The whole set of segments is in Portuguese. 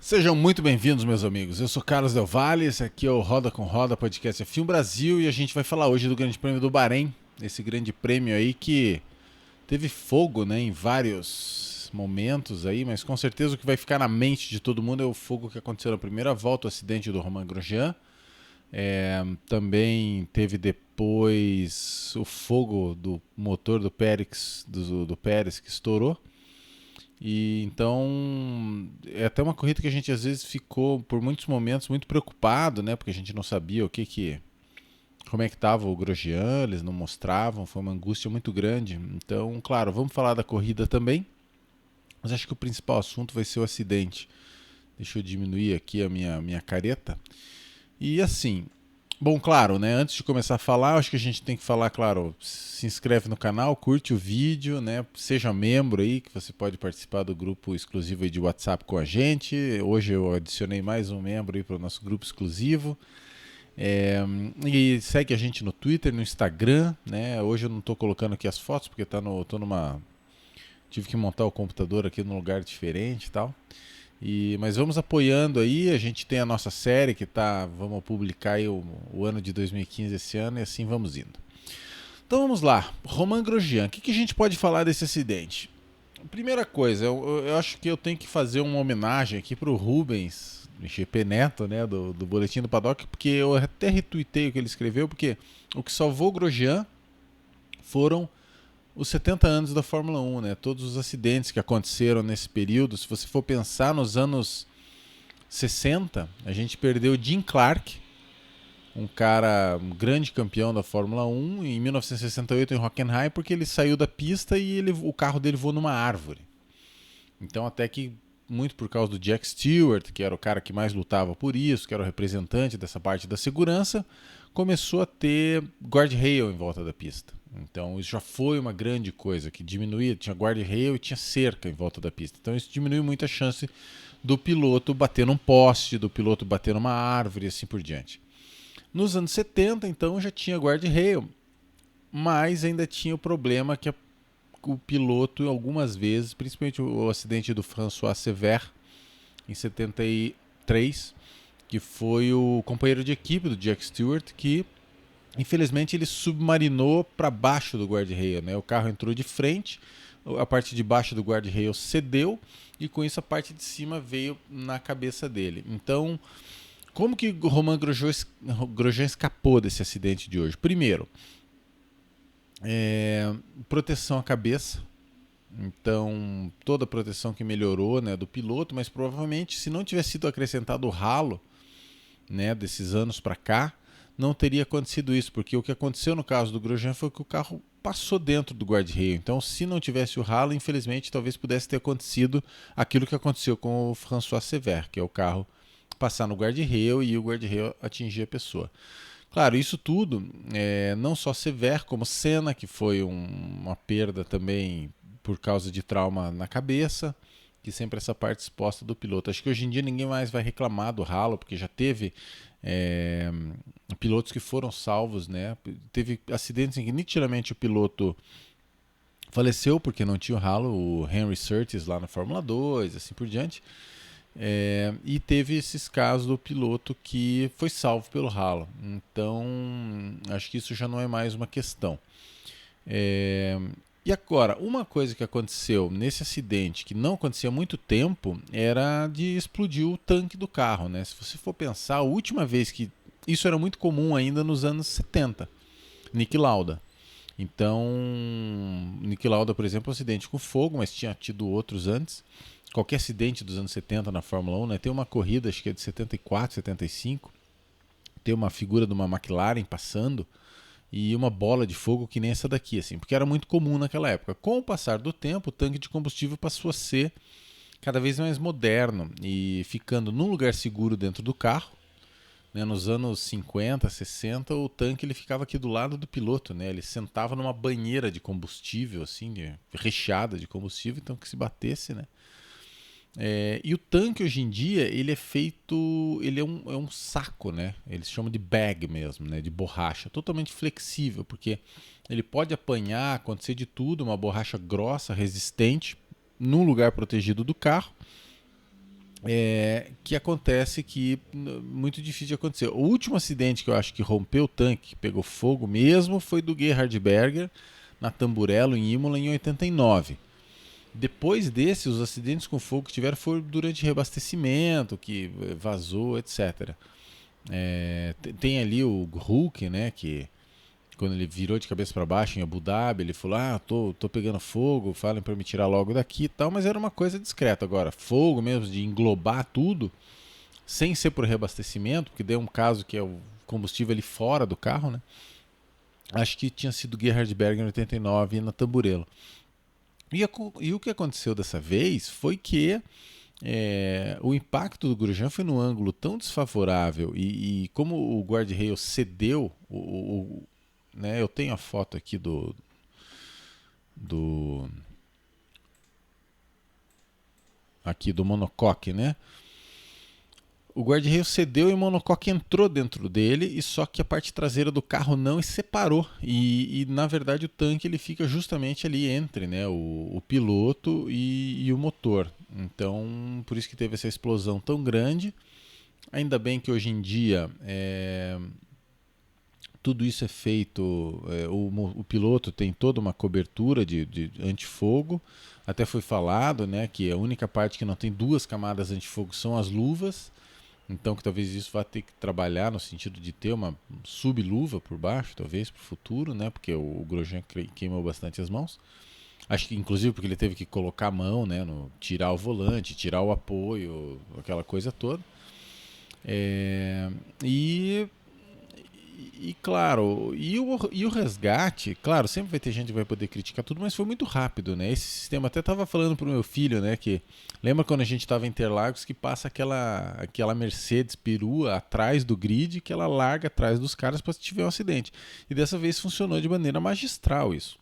Sejam muito bem-vindos, meus amigos. Eu sou Carlos Del Valle, esse aqui é o Roda com Roda, podcast F1 Brasil, e a gente vai falar hoje do Grande Prêmio do Bahrein, esse grande prêmio aí que teve fogo, né, em vários momentos aí, mas com certeza o que vai ficar na mente de todo mundo é o fogo que aconteceu na primeira volta, o acidente do Romain Grosjean. Também teve depois o fogo do motor do Pérez que estourou. E então é até uma corrida que a gente às vezes ficou por muitos momentos muito preocupado, né? Porque a gente não sabia como é que estava o Grosjean, eles não mostravam, foi uma angústia muito grande. Então, claro, vamos falar da corrida também, mas acho que o principal assunto vai ser o acidente. Deixa eu diminuir aqui a minha careta. E assim, bom, claro, né? Antes de começar a falar, acho que a gente tem que falar, claro, se inscreve no canal, curte o vídeo, né? Seja membro aí, que você pode participar do grupo exclusivo aí de WhatsApp com a gente. Hoje eu adicionei mais um membro aí para o nosso grupo exclusivo. E segue a gente no Twitter, no Instagram, né? Hoje eu não estou colocando aqui as fotos porque tô numa. Tive que montar o computador aqui num lugar diferente e tal. Mas vamos apoiando aí, a gente tem a nossa série que vamos publicar aí o ano de 2015 esse ano e assim vamos indo. Então vamos lá, Romain Grosjean, o que a gente pode falar desse acidente? Primeira coisa, eu acho que eu tenho que fazer uma homenagem aqui pro Rubens GP Neto, né, do Boletim do Paddock, porque eu até retuitei o que ele escreveu, porque o que salvou o Grosjean foram os 70 anos da Fórmula 1, né? Todos os acidentes que aconteceram nesse período. Se você for pensar nos anos 60, a gente perdeu Jim Clark, um grande campeão da Fórmula 1, em 1968 em Hockenheim, porque ele saiu da pista e o carro dele voou numa árvore. Então até que muito por causa do Jack Stewart, que era o cara que mais lutava por isso, que era o representante dessa parte da segurança, começou a ter guardrail em volta da pista. Então isso já foi uma grande coisa, que diminuía, tinha guardrail e tinha cerca em volta da pista. Então isso diminuiu muito a chance do piloto bater num poste, do piloto bater numa árvore e assim por diante. Nos anos 70, então, já tinha guardrail, mas ainda tinha o problema que o piloto, algumas vezes, principalmente o acidente do François Sever, em 73, que foi o companheiro de equipe do Jack Stewart, que infelizmente ele submarinou para baixo do guardrail, né? O carro entrou de frente, a parte de baixo do guardrail cedeu e com isso a parte de cima veio na cabeça dele. Então, como que o Romain Grosjean escapou desse acidente de hoje? Primeiro, proteção à cabeça. Então, toda a proteção que melhorou, né, do piloto, mas provavelmente se não tivesse sido acrescentado o ralo, né, desses anos para cá, não teria acontecido isso, porque o que aconteceu no caso do Grosjean foi que o carro passou dentro do guarda-reio. Então, se não tivesse o ralo, infelizmente, talvez pudesse ter acontecido aquilo que aconteceu com o François Sever, que é o carro passar no guarda-reio e o guarda-reio atingir a pessoa. Claro, isso tudo, não só Sever, como Senna, que foi uma perda também por causa de trauma na cabeça, que sempre essa parte exposta do piloto. Acho que hoje em dia ninguém mais vai reclamar do ralo, porque já teve pilotos que foram salvos, né? Teve acidentes em que nitidamente o piloto faleceu porque não tinha o ralo, o Henry Surtees lá na Fórmula 2, assim por diante. E teve esses casos do piloto que foi salvo pelo ralo. Então, acho que isso já não é mais uma questão. E agora, uma coisa que aconteceu nesse acidente, que não acontecia há muito tempo, era de explodir o tanque do carro, né? Se você for pensar, a última vez que... Isso era muito comum ainda nos anos 70. Niki Lauda. Então, Niki Lauda, por exemplo, um acidente com fogo, mas tinha tido outros antes. Qualquer acidente dos anos 70 na Fórmula 1, né? Tem uma corrida, acho que é de 74, 75, tem uma figura de uma McLaren passando e uma bola de fogo que nem essa daqui, assim, porque era muito comum naquela época. Com o passar do tempo, o tanque de combustível passou a ser cada vez mais moderno e ficando num lugar seguro dentro do carro. Né, nos anos 50, 60, o tanque ele ficava aqui do lado do piloto, né? Ele sentava numa banheira de combustível, assim, recheada de combustível, então que se batesse, né? E o tanque hoje em dia ele é feito, ele é um saco, né? Eles chamam de bag mesmo, né? De borracha, totalmente flexível, porque ele pode apanhar, acontecer de tudo, uma borracha grossa, resistente, num lugar protegido do carro. que acontece que muito difícil de acontecer. O último acidente que eu acho que rompeu o tanque, que pegou fogo mesmo, foi do Gerhard Berger na Tamburello, em Imola, em 89. Depois desse, os acidentes com fogo que tiveram foram durante reabastecimento, que vazou, etc. Tem ali o Hulk, né, que quando ele virou de cabeça para baixo em Abu Dhabi, ele falou: tô pegando fogo, falem para me tirar logo daqui e tal, mas era uma coisa discreta. Agora, fogo mesmo, de englobar tudo, sem ser por reabastecimento, porque deu um caso que é o combustível ali fora do carro, né? Acho que tinha sido Gerhard Berger em 89 na Tamburello. E o que aconteceu dessa vez foi que o impacto do Grosjean foi num ângulo tão desfavorável e como o guarda-reio cedeu, né, eu tenho a foto aqui do aqui do monocoque, né? O guarda-reio cedeu e o monocoque entrou dentro dele, e só que a parte traseira do carro não e separou. E na verdade o tanque ele fica justamente ali entre, né, o piloto e o motor. Então por isso que teve essa explosão tão grande. Ainda bem que hoje em dia tudo isso é feito, o piloto tem toda uma cobertura de antifogo. Até foi falado, né, que a única parte que não tem duas camadas antifogo são as luvas. Então que talvez isso vá ter que trabalhar no sentido de ter uma subluva por baixo, talvez, para o futuro, né? Porque o Grosjean queimou bastante as mãos. Acho que inclusive porque ele teve que colocar a mão, né? Tirar o volante, tirar o apoio, aquela coisa toda. É, e claro, e o resgate, claro, sempre vai ter gente que vai poder criticar tudo, mas foi muito rápido, né? Esse sistema, até tava falando pro meu filho, né, que lembra quando a gente tava em Interlagos que passa aquela Mercedes perua atrás do grid, que ela larga atrás dos caras para se tiver um acidente. E dessa vez funcionou de maneira magistral isso.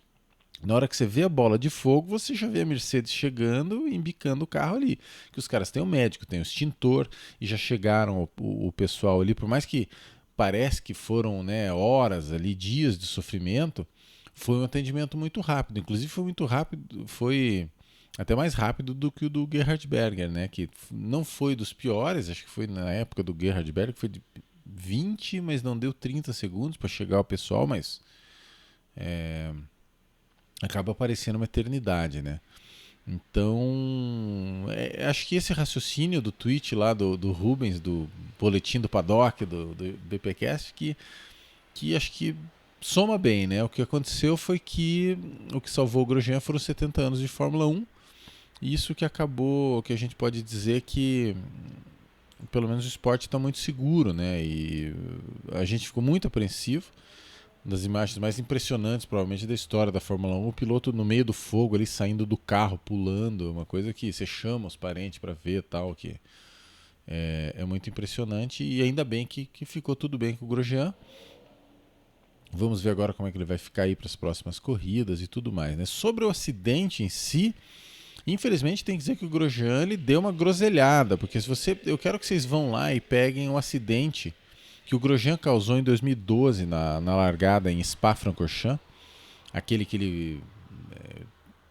Na hora que você vê a bola de fogo, você já vê a Mercedes chegando e embicando o carro ali. Que os caras têm o médico, têm o extintor, e já chegaram o pessoal ali, por mais que parece que foram, né, horas ali, dias de sofrimento, foi um atendimento muito rápido. Inclusive foi muito rápido, foi até mais rápido do que o do Gerhard Berger, né, que não foi dos piores, acho que foi na época do Gerhard Berger, foi de 20, mas não deu 30 segundos para chegar ao pessoal, mas acaba parecendo uma eternidade, né? Então, acho que esse raciocínio do tweet lá do Rubens, do boletim do Paddock, do BPcast, que acho que soma bem, né? O que aconteceu foi que o que salvou o Grosjean foram 70 anos de Fórmula 1, e isso que acabou, que a gente pode dizer que pelo menos o esporte está muito seguro, né? E a gente ficou muito apreensivo. Uma das imagens mais impressionantes, provavelmente, da história da Fórmula 1, o piloto no meio do fogo ali, saindo do carro, pulando, uma coisa que você chama os parentes para ver, tal, que é muito impressionante. E ainda bem que ficou tudo bem com o Grosjean. Vamos ver agora como é que ele vai ficar aí para as próximas corridas e tudo mais, né? Sobre o acidente em si, infelizmente tem que dizer que o Grosjean ele deu uma groselhada, porque se você, eu quero que vocês vão lá e peguem o acidente que o Grosjean causou em 2012 na largada em Spa-Francorchamps, aquele que ele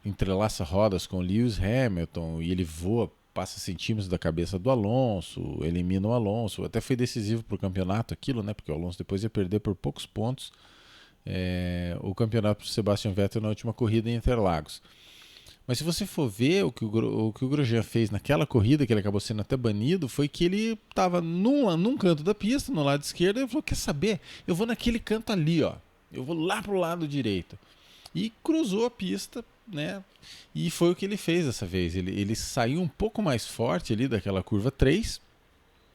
entrelaça rodas com Lewis Hamilton e ele voa, passa centímetros da cabeça do Alonso, elimina o Alonso. Até foi decisivo para o campeonato aquilo, né? Porque o Alonso depois ia perder por poucos pontos o campeonato para o Sebastian Vettel na última corrida em Interlagos. Mas se você for ver o que o Grosjean fez naquela corrida, que ele acabou sendo até banido, foi que ele estava num canto da pista, no lado esquerdo, e ele falou: quer saber? Eu vou naquele canto ali, ó. Eu vou lá pro lado direito. E cruzou a pista, né? E foi o que ele fez dessa vez. Ele saiu um pouco mais forte ali daquela curva 3,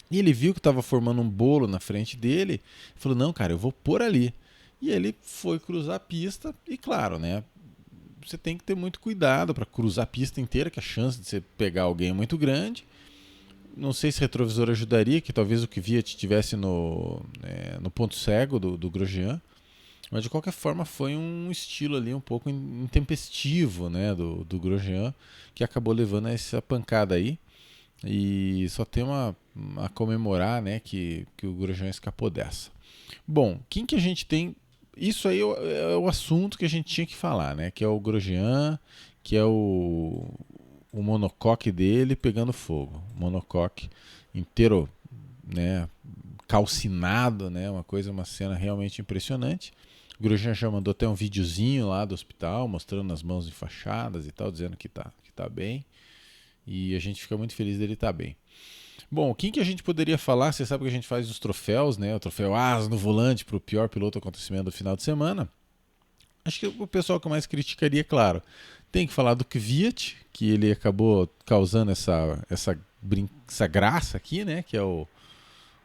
e ele viu que estava formando um bolo na frente dele, e falou: não, cara, eu vou por ali. E ele foi cruzar a pista, e claro, né? Você tem que ter muito cuidado para cruzar a pista inteira, que a chance de você pegar alguém é muito grande. Não sei se retrovisor ajudaria, que talvez o Kvyat estivesse no ponto cego do Grosjean. Mas de qualquer forma foi um estilo ali um pouco intempestivo, né, do Grosjean, que acabou levando a essa pancada aí. E só tem a comemorar, né, que o Grosjean escapou dessa. Bom, quem que a gente tem? Isso aí é o assunto que a gente tinha que falar, né? Que é o Grosjean, que é o monocoque dele pegando fogo. O monocoque inteiro, né, calcinado, né, uma cena realmente impressionante. O Grosjean já mandou até um videozinho lá do hospital, mostrando as mãos enfaixadas e tal, dizendo que tá bem. E a gente fica muito feliz dele estar bem. Bom, quem que a gente poderia falar? Você sabe que a gente faz os troféus, né? O troféu As no volante para o pior piloto acontecimento do final de semana. Acho que o pessoal que eu mais criticaria, claro, tem que falar do Kvyat, que ele acabou causando essa graça aqui, né? Que é o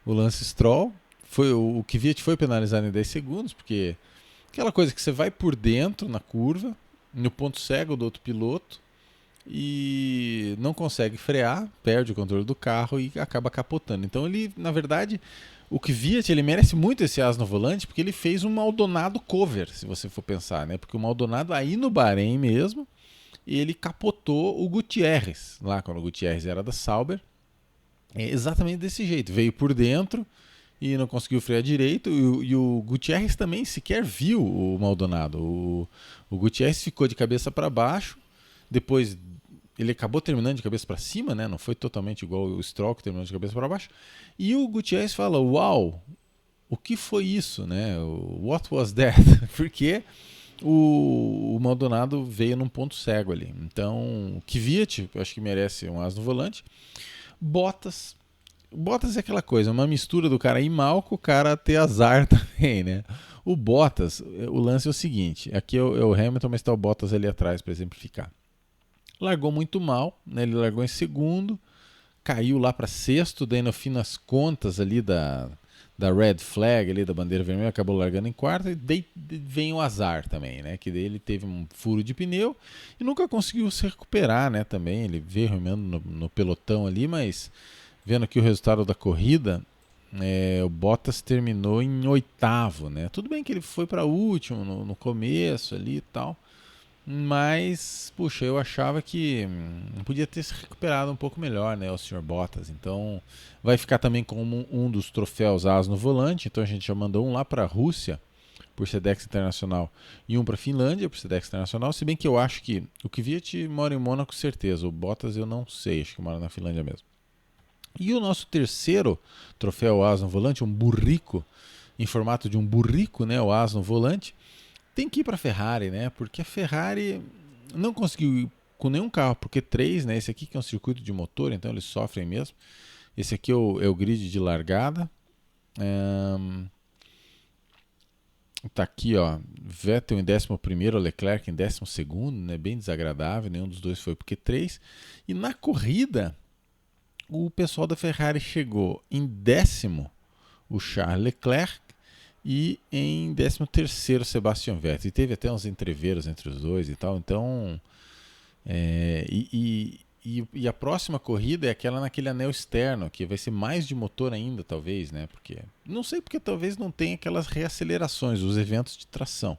Lance Stroll. O Kvyat foi penalizado em 10 segundos, porque aquela coisa que você vai por dentro na curva, no ponto cego do outro piloto, e não consegue frear, perde o controle do carro e acaba capotando. Então ele, na verdade, o Kvyat, ele merece muito esse as no volante, porque ele fez um Maldonado cover, se você for pensar, né? Porque o Maldonado aí no Bahrein mesmo, ele capotou o Gutierrez, lá quando o Gutierrez era da Sauber. É exatamente desse jeito, veio por dentro e não conseguiu frear direito, e o Gutierrez também sequer viu o Maldonado. O Gutierrez ficou de cabeça para baixo, depois ele acabou terminando de cabeça para cima, né? Não foi totalmente igual o Stroll que terminou de cabeça para baixo. E o Gutierrez fala: "Uau, o que foi isso, né? What was that?" Porque o Maldonado veio num ponto cego ali. Então, o Kvyat, eu acho que merece um as no volante. Bottas é aquela coisa, uma mistura do cara ir mal com o cara ter azar também, né? O Bottas, o lance é o seguinte: aqui é o Hamilton, mas está o Bottas ali atrás para exemplificar. Largou muito mal, né? Ele largou em segundo, caiu lá para sexto, daí no fim das contas ali da red flag, ali da bandeira vermelha, acabou largando em quarto, e daí vem o azar também, né? Que daí ele teve um furo de pneu e nunca conseguiu se recuperar, né? Também ele veio remando no pelotão ali, mas vendo aqui o resultado da corrida, o Bottas terminou em oitavo, né? Tudo bem que ele foi para último no começo ali e tal, mas, puxa, eu achava que podia ter se recuperado um pouco melhor, né, o Sr. Bottas. Então, vai ficar também como um dos troféus As no volante. Então, a gente já mandou um lá para a Rússia, por Sedex Internacional, e um para a Finlândia, por Sedex Internacional. Se bem que eu acho que o Kvyat mora em Mônaco, certeza. O Bottas eu não sei, acho que mora na Finlândia mesmo. E o nosso terceiro troféu As no volante, um burrico, em formato de um burrico, né, o As no volante, tem que ir para a Ferrari, né? Porque a Ferrari não conseguiu ir com nenhum carro pro Q3, né? Esse aqui que é um circuito de motor, então eles sofrem mesmo. Esse aqui é o grid de largada. Tá aqui, ó, Vettel em 11º, Leclerc em 12º, né? Bem desagradável, nenhum dos dois foi pro Q3. E na corrida, o pessoal da Ferrari chegou em 10º, o Charles Leclerc, e em 13º Sebastian Vettel. E teve até uns entreveros entre os dois e tal. Então, e a próxima corrida é aquela naquele anel externo, que vai ser mais de motor ainda, talvez, né? Porque não sei, porque talvez não tenha aquelas reacelerações, os eventos de tração.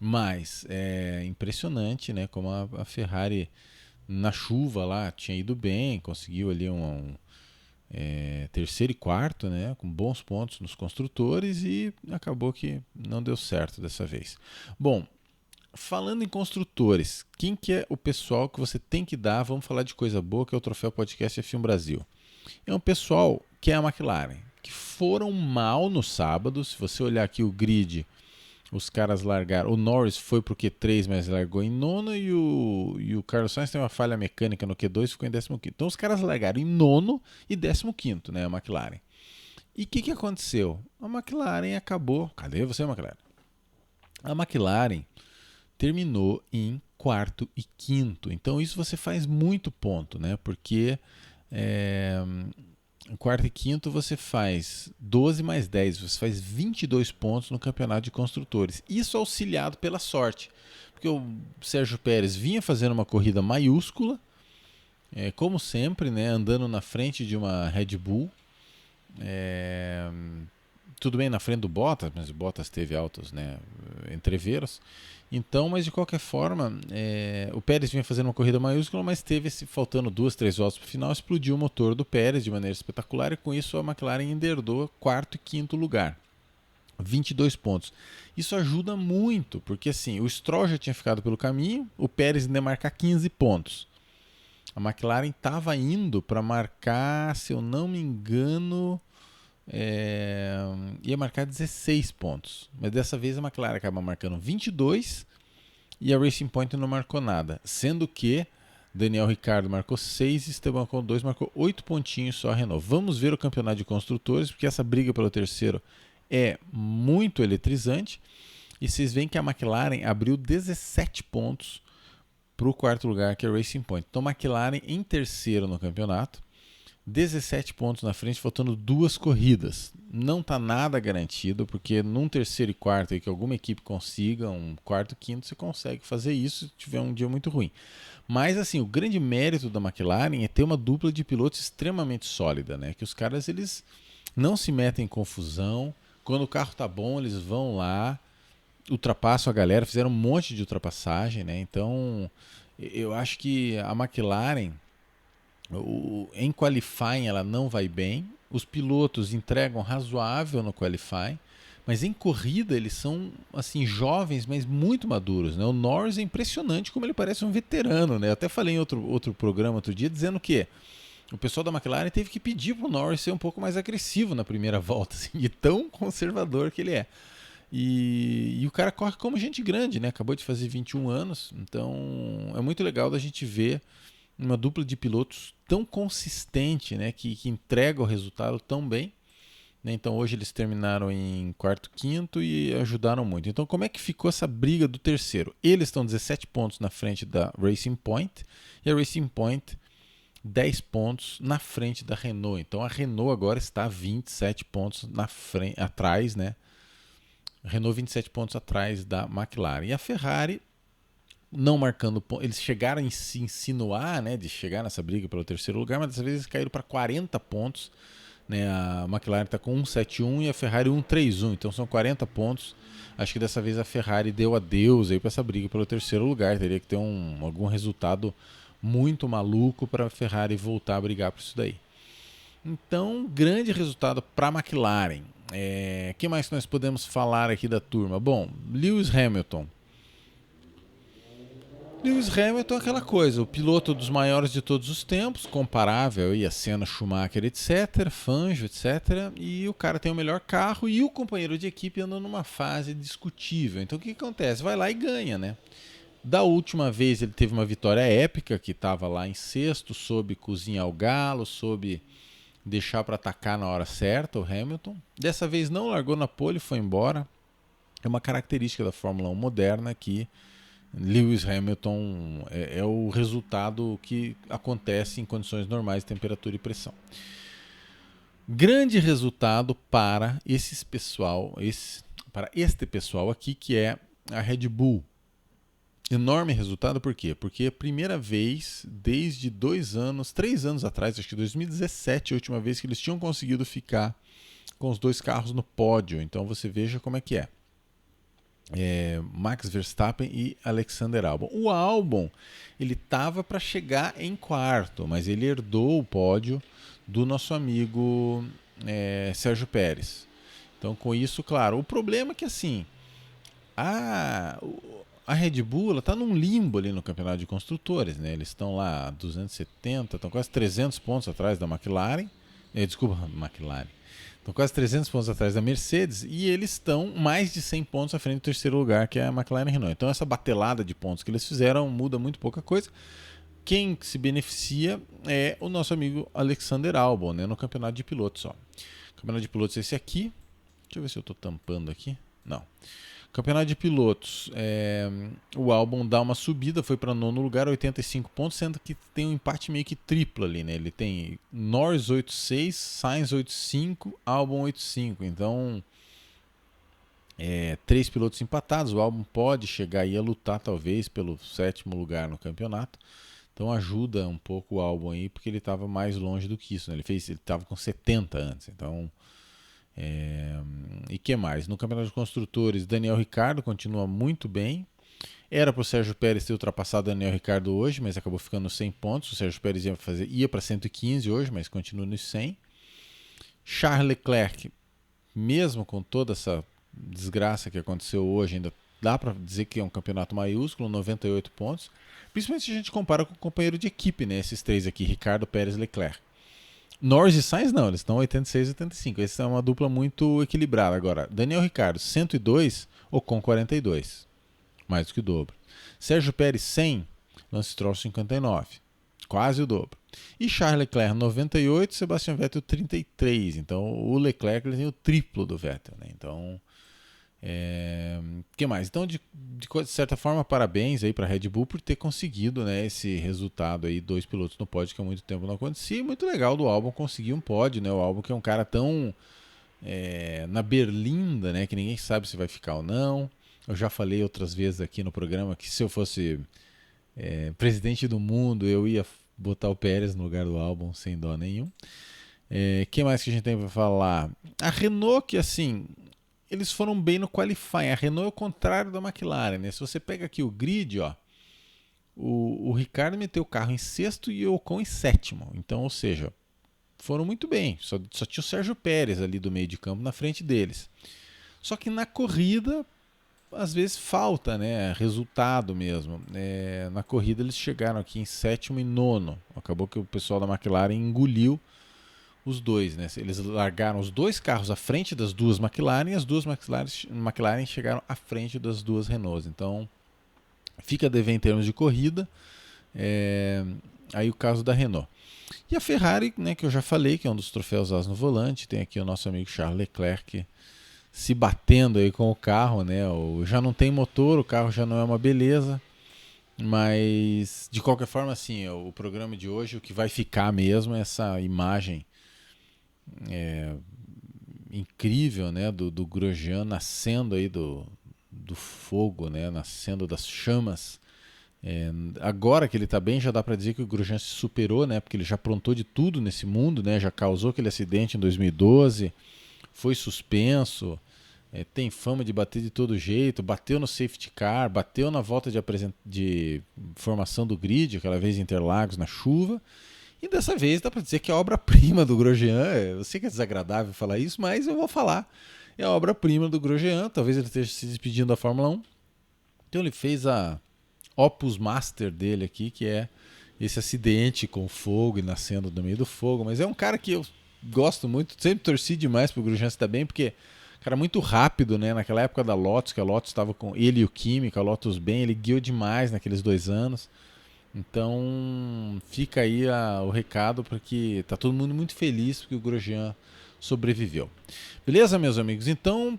Mas é impressionante, né? Como a Ferrari na chuva lá tinha ido bem, conseguiu ali terceiro e quarto, né, com bons pontos nos construtores, e acabou que não deu certo dessa vez. Bom, falando em construtores, quem que é o pessoal que você tem que dar? Vamos falar de coisa boa, que é o Troféu Podcast F1 Brasil. É um pessoal que é a McLaren, que foram mal no sábado. Se você olhar aqui o grid, os caras largaram. O Norris foi pro Q3, mas largou em nono. E o Carlos Sainz tem uma falha mecânica no Q2 e ficou em 15º. Então os caras largaram em nono e 15º, né? A McLaren. E o que aconteceu? A McLaren acabou. Cadê você, McLaren? A McLaren terminou em quarto e quinto. Então isso você faz muito ponto, né? Porque quarto e quinto você faz 12 mais 10, você faz 22 pontos no campeonato de construtores. Isso auxiliado pela sorte, porque o Sérgio Pérez vinha fazendo uma corrida maiúscula, como sempre, né, andando na frente de uma Red Bull. Tudo bem na frente do Bottas, mas o Bottas teve altos, né, entreveros. Então, mas de qualquer forma, o Pérez vinha fazendo uma corrida maiúscula, mas faltando 2, 3 voltas para o final, explodiu o motor do Pérez de maneira espetacular, e com isso a McLaren herdou quarto e quinto lugar. 22 pontos. Isso ajuda muito, porque assim, o Stroll já tinha ficado pelo caminho, o Pérez ainda marca 15 pontos. A McLaren estava indo para marcar, se eu não me engano, ia marcar 16 pontos. Mas dessa vez a McLaren acaba marcando 22 e a Racing Point não marcou nada. Sendo que Daniel Ricciardo marcou 6, Esteban Ocon 2, marcou 8 pontinhos só a Renault. Vamos ver o campeonato de construtores, porque essa briga pelo terceiro é muito eletrizante. E vocês veem que a McLaren abriu 17 pontos para o quarto lugar, que é a Racing Point. Então, a McLaren em terceiro no campeonato, 17 pontos na frente, faltando 2 corridas. Não está nada garantido, porque num terceiro e quarto aí, que alguma equipe consiga, um quarto, quinto, você consegue fazer isso se tiver um dia muito ruim. Mas assim, o grande mérito da McLaren é ter uma dupla de pilotos extremamente sólida, né? Que os caras, eles não se metem em confusão. Quando o carro tá bom, eles vão lá, ultrapassam a galera, fizeram um monte de ultrapassagem, né? Então, eu acho que a McLaren, em qualifying, ela não vai bem. Os pilotos entregam razoável no qualifying, mas em corrida eles são assim jovens, mas muito maduros, né? O Norris é impressionante como ele parece um veterano, né? Eu até falei em outro programa outro dia dizendo que o pessoal da McLaren teve que pedir para o Norris ser um pouco mais agressivo na primeira volta, assim, de tão conservador que ele é. E o cara corre como gente grande, né? Acabou de fazer 21 anos, então é muito legal da gente ver uma dupla de pilotos tão consistente, né? Que entrega o resultado tão bem. Né? Então hoje eles terminaram em quarto, quinto e ajudaram muito. Então como é que ficou essa briga do terceiro? Eles estão 17 pontos na frente da Racing Point e a Racing Point 10 pontos na frente da Renault. Então a Renault agora está 27 pontos na frente, atrás, né? Renault 27 pontos atrás da McLaren. E a Ferrari não marcando pontos. Eles chegaram a se insinuar, né, de chegar nessa briga pelo terceiro lugar, mas dessa vez eles caíram para 40 pontos. Né? A McLaren está com 1,71 e a Ferrari 1,31. Então são 40 pontos. Acho que dessa vez a Ferrari deu adeus aí para essa briga pelo terceiro lugar. Teria que ter algum resultado muito maluco para a Ferrari voltar a brigar por isso daí. Então, grande resultado para a McLaren. O que mais nós podemos falar aqui da turma? Bom, Lewis Hamilton. Lewis Hamilton é aquela coisa, o piloto dos maiores de todos os tempos, comparável a Senna, Schumacher, etc., Fangio, etc., e o cara tem o melhor carro e o companheiro de equipe anda numa fase discutível. Então o que acontece? Vai lá e ganha, né? Da última vez ele teve uma vitória épica, que estava lá em sexto, soube cozinhar o galo, soube deixar para atacar na hora certa o Hamilton. Dessa vez não largou na pole e foi embora. É uma característica da Fórmula 1 moderna que Lewis Hamilton é o resultado que acontece em condições normais de temperatura e pressão. Grande resultado para para este pessoal aqui, que é a Red Bull. Enorme resultado, por quê? Porque é a primeira vez desde 3 anos atrás, acho que 2017, a última vez que eles tinham conseguido ficar com os 2 carros no pódio. Então você veja como é que é. Max Verstappen e Alexander Albon. O Albon, ele estava para chegar em quarto, mas ele herdou o pódio do nosso amigo Sérgio Pérez. Então, com isso, claro, o problema é que assim, a Red Bull está num limbo ali no campeonato de construtores, né? Eles estão lá 270, estão quase 300 pontos atrás da McLaren. McLaren. Estão quase 300 pontos atrás da Mercedes e eles estão mais de 100 pontos à frente do terceiro lugar, que é a McLaren Renault. Então essa batelada de pontos que eles fizeram muda muito pouca coisa. Quem se beneficia é o nosso amigo Alexander Albon, né, no campeonato de pilotos. Ó. Campeonato de pilotos é esse aqui. Deixa eu ver se eu estou tampando aqui. Não. Campeonato de pilotos, o Albon dá uma subida, foi para nono lugar, 85 pontos, sendo que tem um empate meio que triplo ali, né? Ele tem Norris 8,6, Sainz 8,5, Albon 8,5. Então, 3 pilotos empatados. O Albon pode chegar aí a lutar, talvez, pelo 7º lugar no campeonato. Então, ajuda um pouco o Albon aí, porque ele estava mais longe do que isso, né? Ele estava com 70 antes, então... E que mais? No campeonato de construtores, Daniel Ricciardo continua muito bem. Era para o Sérgio Pérez ter ultrapassado o Daniel Ricciardo hoje, mas acabou ficando 100 pontos. O Sérgio Pérez ia para 115 hoje, mas continua nos 100. Charles Leclerc, mesmo com toda essa desgraça que aconteceu hoje, ainda dá para dizer que é um campeonato maiúsculo, 98 pontos, principalmente se a gente compara com o companheiro de equipe, né? Esses três aqui, Ricardo, Pérez e Leclerc. Norris e Sainz não, eles estão 86 e 85. Essa é uma dupla muito equilibrada. Agora, Daniel Ricciardo, 102, Ocon 42, mais do que o dobro. Sérgio Pérez, 100, Lance Stroll 59, quase o dobro. E Charles Leclerc 98, Sebastian Vettel 33. Então o Leclerc ele tem o triplo do Vettel, né? Então, que mais? Então de certa forma parabéns aí para a Red Bull por ter conseguido, né, esse resultado aí, 2 pilotos no pódio que há muito tempo não acontecia. E muito legal do Albon conseguir um pódio, né? O Albon que é um cara tão na berlinda, né, que ninguém sabe se vai ficar ou não. Eu já falei outras vezes aqui no programa que se eu fosse presidente do mundo, eu ia botar o Pérez no lugar do Albon sem dó nenhum. Que mais que a gente tem para falar? A Renault, que assim, eles foram bem no qualifying. A Renault é o contrário da McLaren, né? Se você pega aqui o grid, ó, o Ricardo meteu o carro em sexto e o Ocon em sétimo. Então, ou seja, foram muito bem. Só tinha o Sérgio Pérez ali do meio de campo na frente deles. Só que na corrida, às vezes falta, né, resultado mesmo. Na corrida eles chegaram aqui em sétimo e nono. Acabou que o pessoal da McLaren engoliu os dois, né? Eles largaram os dois carros à frente das duas McLaren e as duas McLaren chegaram à frente das duas Renaults. Então fica a dever em termos de corrida. Aí o caso da Renault. E a Ferrari, né, que eu já falei, que é um dos troféus As no Volante. Tem aqui o nosso amigo Charles Leclerc se batendo aí com o carro, né? Já não tem motor, o carro já não é uma beleza, mas de qualquer forma, assim, o programa de hoje, o que vai ficar mesmo é essa imagem incrível, né? Do Grosjean nascendo aí do fogo, né? Nascendo das chamas. Agora que ele está bem, já dá para dizer que o Grosjean se superou, né? Porque ele já aprontou de tudo nesse mundo, né? Já causou aquele acidente em 2012. Foi suspenso, tem fama de bater de todo jeito, bateu no safety car, bateu na volta de formação do grid, aquela vez em Interlagos, na chuva, e dessa vez dá para dizer que é a obra-prima do Grosjean. Eu sei que é desagradável falar isso, mas eu vou falar. É a obra-prima do Grosjean, talvez ele esteja se despedindo da Fórmula 1. Então ele fez a opus master dele aqui, que é esse acidente com fogo e nascendo no meio do fogo, mas é um cara que eu gosto muito, sempre torci demais pro Grosjean se dar bem, porque cara muito rápido, né? Naquela época da Lotus, que a Lotus estava com ele e o Kimi, a Lotus bem, ele guiou demais naqueles 2 anos. Então fica aí o recado, porque tá todo mundo muito feliz porque o Grosjean sobreviveu. Beleza, meus amigos? Então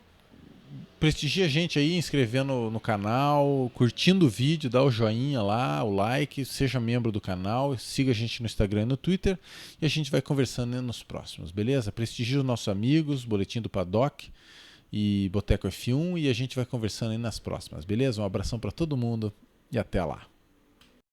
prestigia a gente aí, inscrevendo no canal, curtindo o vídeo, dá o joinha lá, o like, seja membro do canal, siga a gente no Instagram e no Twitter, e a gente vai conversando nos próximos, beleza? Prestigia os nossos amigos, Boletim do Paddock e Boteco F1, e a gente vai conversando aí nas próximas, beleza? Um abração para todo mundo e até lá.